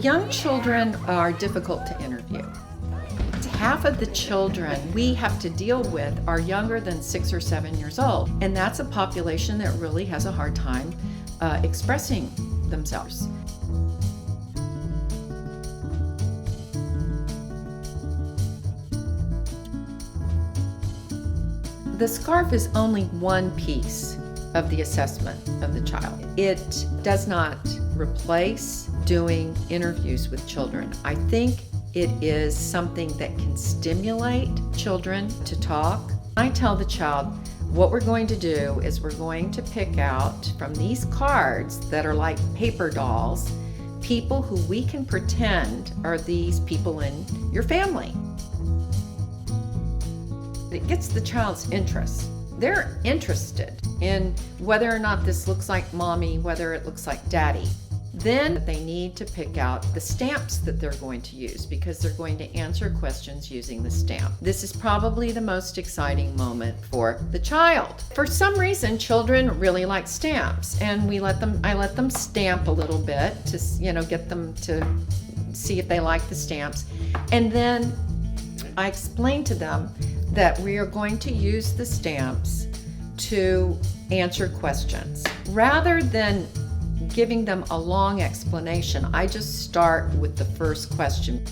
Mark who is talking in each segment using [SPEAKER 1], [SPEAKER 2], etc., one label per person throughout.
[SPEAKER 1] Young children are difficult to interview. Half of the children we have to deal with are younger than 6 or 7 years old, and that's a population that really has a hard time expressing themselves. The scarf is only one piece of the assessment of the child. It does not replace doing interviews with children. I think it is something that can stimulate children to talk. I tell the child, what we're going to do is we're going to pick out from these cards that are like paper dolls, people who we can pretend are these people in your family. It gets the child's interest. They're interested in whether or not this looks like mommy, whether it looks like daddy. Then they need to pick out the stamps that they're going to use because they're going to answer questions using the stamp. This is probably the most exciting moment for the child. For some reason, children really like stamps, and I let them stamp a little bit to, get them to see if they like the stamps. And then I explain to them that we are going to use the stamps to answer questions. Rather than giving them a long explanation, I just start with the first question.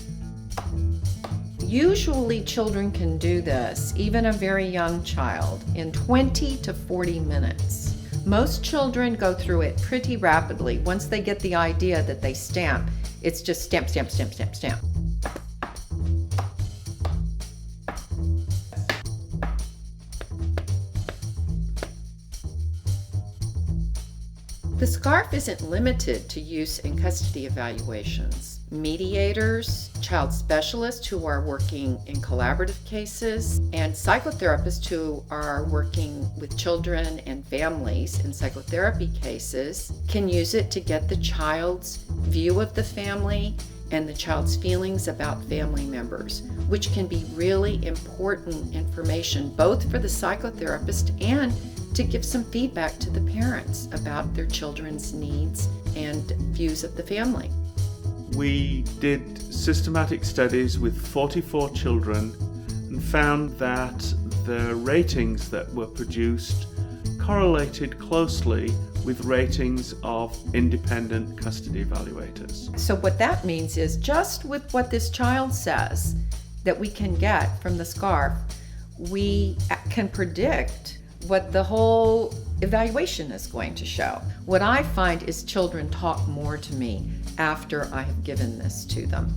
[SPEAKER 1] Usually children can do this, even a very young child, in 20 to 40 minutes. Most children go through it pretty rapidly. Once they get the idea that they stamp, it's just stamp, stamp, stamp, stamp, stamp. The scarf isn't limited to use in custody evaluations. Mediators, child specialists who are working in collaborative cases, and psychotherapists who are working with children and families in psychotherapy cases can use it to get the child's view of the family and the child's feelings about family members, which can be really important information both for the psychotherapist and to give some feedback to the parents about their children's needs and views of the family.
[SPEAKER 2] We did systematic studies with 44 children and found that the ratings that were produced correlated closely with ratings of independent custody evaluators.
[SPEAKER 1] So what that means is just with what this child says that we can get from the scarf, we can predict what the whole evaluation is going to show. What I find is children talk more to me after I have given this to them.